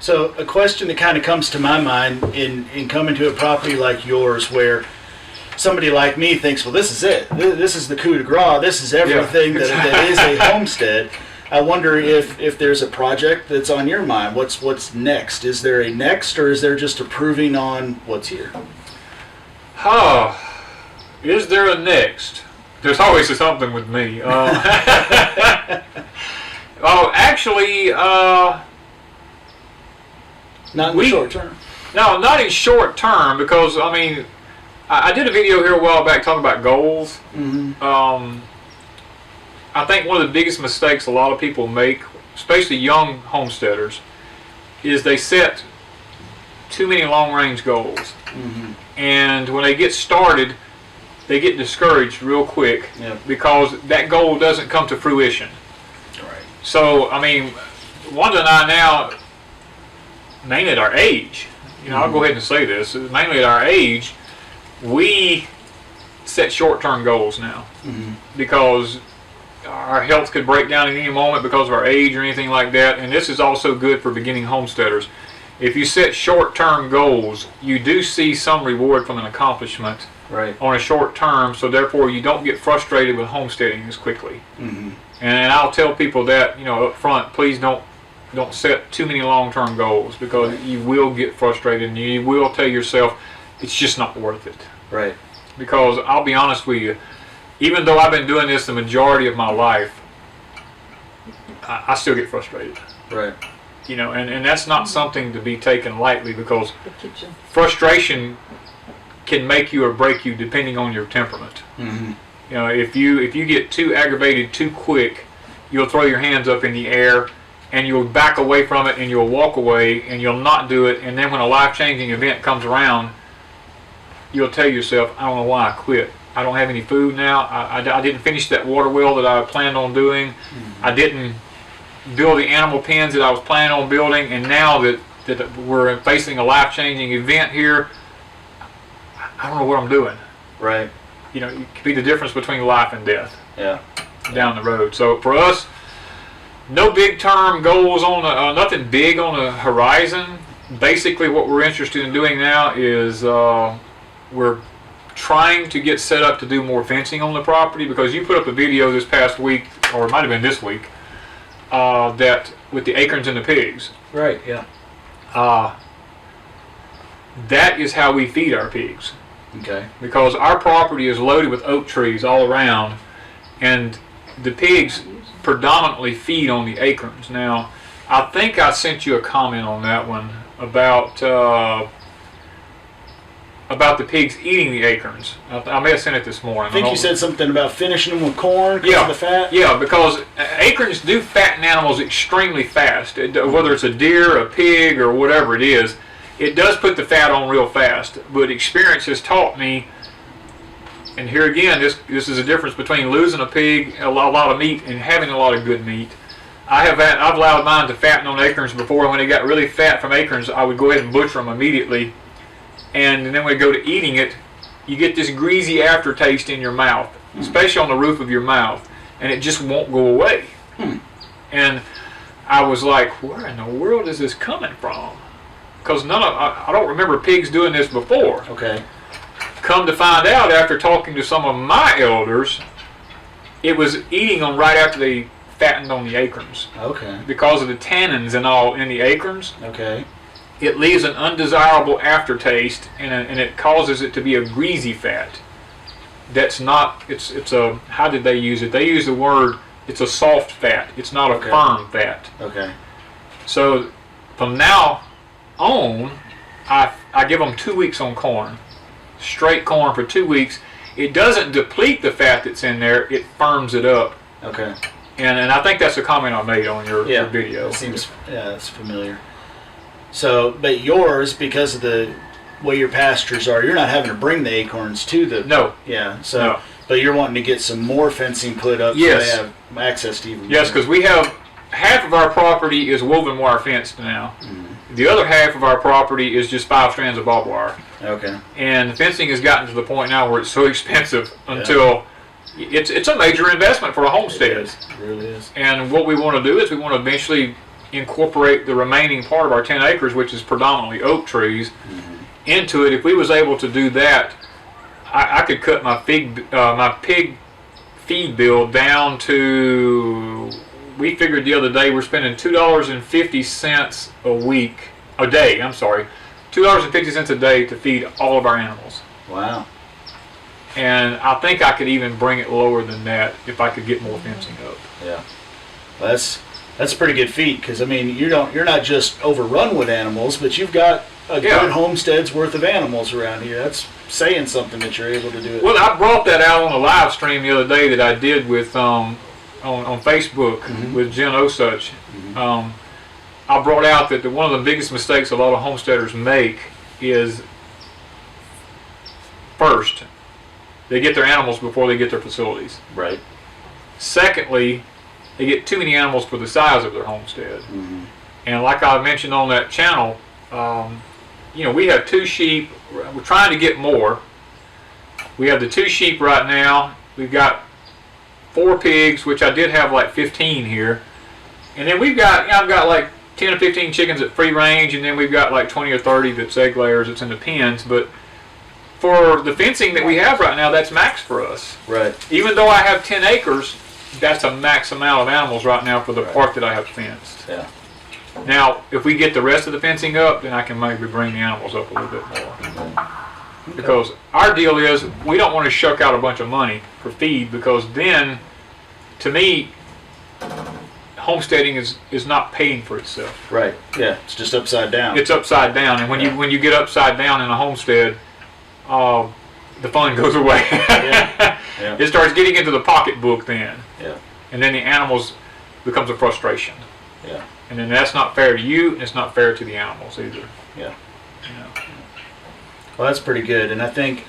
So a question that kind of comes to my mind in coming to a property like yours, where somebody like me thinks, well, this is it. This is the coup de grace. This is everything that is a homestead. I wonder if there's a project that's on your mind. What's next? Is there a next, or is there just improving on what's here? Is there a next? There's always something with me. Actually, not in the short term. No, not in short term, because I mean, I did a video here a while back talking about goals. Mm-hmm. I think one of the biggest mistakes a lot of people make, especially young homesteaders, is they set too many long-range goals. Mm-hmm. And when they get started, they get discouraged real quick. Yep. Because that goal doesn't come to fruition. Right. So, I mean, Wanda and I now, mainly at our age, I'll go ahead and say this, mainly at our age, we set short-term goals now. Mm-hmm. Because our health could break down at any moment because of our age or anything like that. And this is also good for beginning homesteaders. If you set short-term goals, you do see some reward from an accomplishment on a short term, so therefore you don't get frustrated with homesteading as quickly. Mm-hmm. And I'll tell people that, up front, please don't set too many long-term goals, because you will get frustrated and you will tell yourself it's just not worth it. Right. Because I'll be honest with you, even though I've been doing this the majority of my life, I still get frustrated. Right. And that's not something to be taken lightly, because frustration can make you or break you depending on your temperament. Mm-hmm. If you get too aggravated too quick, you'll throw your hands up in the air and you'll back away from it and you'll walk away and you'll not do it, and then when a life-changing event comes around, you'll tell yourself, I don't know why I quit. I don't have any food now. I didn't finish that water well that I planned on doing. Mm-hmm. I didn't build the animal pens that I was planning on building, and now that we're facing a life-changing event here, I don't know what I'm doing. Right. It could be the difference between life and death. Yeah. Down the road. So for us, no big-term goals on nothing big on the horizon. Basically, what we're interested in doing now is we're trying to get set up to do more fencing on the property, because you put up a video this past week, or it might have been this week, that with the acorns and the pigs. Right. Yeah. That is how we feed our pigs. Okay. Because our property is loaded with oak trees all around, and the pigs predominantly feed on the acorns. Now, I think I sent you a comment on that one about the pigs eating the acorns. I may have sent it this morning. I think you said something about finishing them with corn because of the fat. Yeah, because acorns do fatten animals extremely fast. Whether it's a deer, a pig, or whatever it is, it does put the fat on real fast. But experience has taught me, and here again, this is a difference between losing a pig, a lot of meat, and having a lot of good meat. I've allowed mine to fatten on acorns before, and when they got really fat from acorns, I would go ahead and butcher them immediately. And then when we go to eating it, you get this greasy aftertaste in your mouth, especially on the roof of your mouth, and it just won't go away. And I was like, where in the world is this coming from? Because I don't remember pigs doing this before. Okay. Come to find out, after talking to some of my elders, it was eating them right after they fattened on the acorns. Okay. Because of the tannins and all in the acorns. Okay. It leaves an undesirable aftertaste, and it causes it to be a greasy fat. That's not, it's a, how did they use it? They use the word, it's a soft fat. It's not a firm fat. Okay. So from now on, I give them 2 weeks on corn. Straight corn for 2 weeks. It doesn't deplete the fat that's in there, it firms it up. Okay. And I think that's a comment I made on your video. It seems, that's familiar. So, but yours, because of the way your pastures are, you're not having to bring the acorns to the... No. Yeah, so... No. But you're wanting to get some more fencing put up so they have access to even Yes, because we have... Half of our property is woven wire fenced now. Mm-hmm. The other half of our property is just 5 strands of barbed wire. Okay. And the fencing has gotten to the point now where it's so expensive until... It's a major investment for a homestead. It really is. And what we want to do is we want to eventually incorporate the remaining part of our 10 acres, which is predominantly oak trees, into it. If we was able to do that, I could cut my pig feed bill down to, we figured the other day we're spending $2.50 a day, $2.50 a day to feed all of our animals. Wow. And I think I could even bring it lower than that if I could get more fencing up. Yeah. Well, that's a pretty good feat, because I mean you're not just overrun with animals, but you've got a good homestead's worth of animals around here. That's saying something that you're able to do it. Well, I brought that out on a live stream the other day that I did with on Facebook with Jen Osuch. I brought out that one of the biggest mistakes a lot of homesteaders make is, first, they get their animals before they get their facilities. Right. Secondly, they get too many animals for the size of their homestead. And like I mentioned on that channel, we have 2 sheep. We're trying to get more. We have the 2 sheep right now. We've got 4 pigs, which I did have like 15 here. And then I've got like 10 or 15 chickens at free range, and then we've got like 20 or 30 that's egg layers that's in the pens. But for the fencing that we have right now, that's max for us. Right. Even though I have 10 acres, that's a max amount of animals right now for the part that I have fenced. Yeah. Now, if we get the rest of the fencing up, then I can maybe bring the animals up a little bit more. Because our deal is, we don't want to shuck out a bunch of money for feed, because then, to me, homesteading is not paying for itself. Right. Yeah. It's just upside down. It's upside down, and when you get upside down in a homestead, the fun goes away. Yeah. It starts getting into the pocketbook then. Yeah. And then the animals becomes a frustration. Yeah. And then that's not fair to you, and it's not fair to the animals either. Yeah. Well, that's pretty good, and I think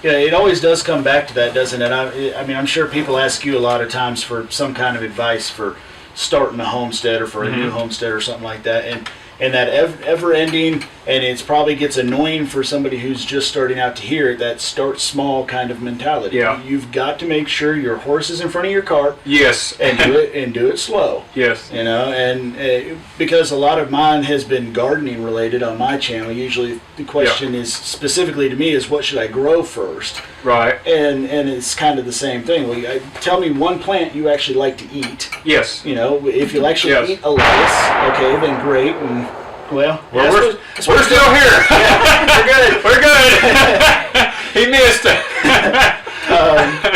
it always does come back to that, doesn't it? I mean, I'm sure people ask you a lot of times for some kind of advice for starting a homestead or for a new homestead or something like that, and that ever-ending, and it probably gets annoying for somebody who's just starting out to hear it, that start small kind of mentality. Yeah. You've got to make sure your horse is in front of your cart. Yes. And do it slow. Yes. And because a lot of mine has been gardening related on my channel. Usually the question is specifically to me is, what should I grow first? Right. And it's kind of the same thing. Tell me one plant you actually like to eat. Yes. If you'll actually eat a lettuce, okay, then great. And we're still here. Yeah, we're good. He missed.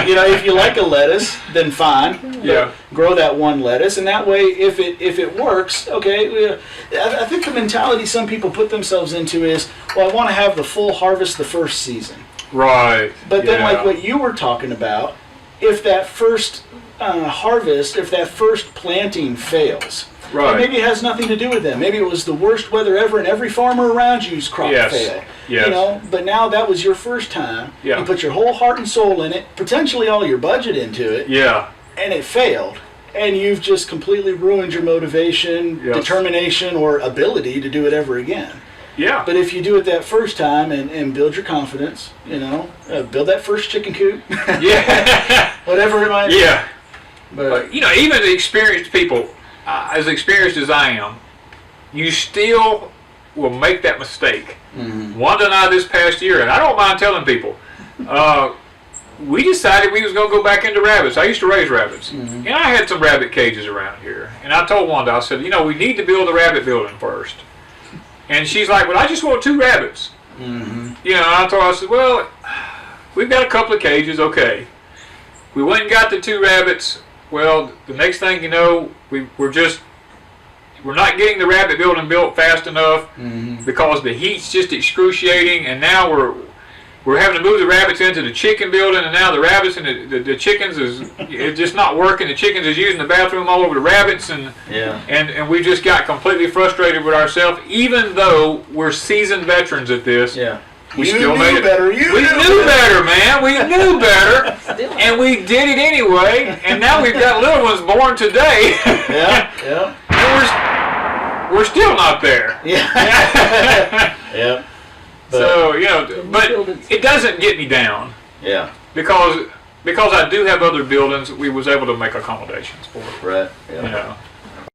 If you like a lettuce, then fine. Yeah. Grow that one lettuce, and that way, if it works, okay. I think the mentality some people put themselves into is, well, I want to have the full harvest the first season. Right. But then, like what you were talking about, if that first harvest, if that first planting fails. Right. Maybe it has nothing to do with them. Maybe it was the worst weather ever, and every farmer around you's crop failed. Yes. But now that was your first time. Yeah. You put your whole heart and soul in it, potentially all your budget into it. Yeah. And it failed, and you've just completely ruined your motivation, determination, or ability to do it ever again. Yeah. But if you do it that first time and build your confidence, build that first chicken coop. Yeah. Whatever it might be. Yeah. But even the experienced people, as experienced as I am, you still will make that mistake. One and I this past year, and I don't mind telling people, we decided we was going to go back into rabbits. I used to raise rabbits. And I had some rabbit cages around here. And I told Wanda, I said, we need to build a rabbit building first. And she's like, well, I just want 2 rabbits. And I told her, I said, well, we've got a couple of cages, okay. We went and got the 2 rabbits. Well, the next thing you know, we're not getting the rabbit building built fast enough because the heat's just excruciating, and now we're having to move the rabbits into the chicken building, and now the rabbits and the chickens it's just not working. The chickens is using the bathroom all over the rabbits, and we just got completely frustrated with ourselves, even though we're seasoned veterans at this. Yeah. We still made it better. We knew better, man. We knew better, and we did it anyway. And now we've got little ones born today. Yeah. And we're still not there. Yeah. Yeah. So but it doesn't get me down. Yeah. Because I do have other buildings, we was able to make accommodations for it. Right. Yeah.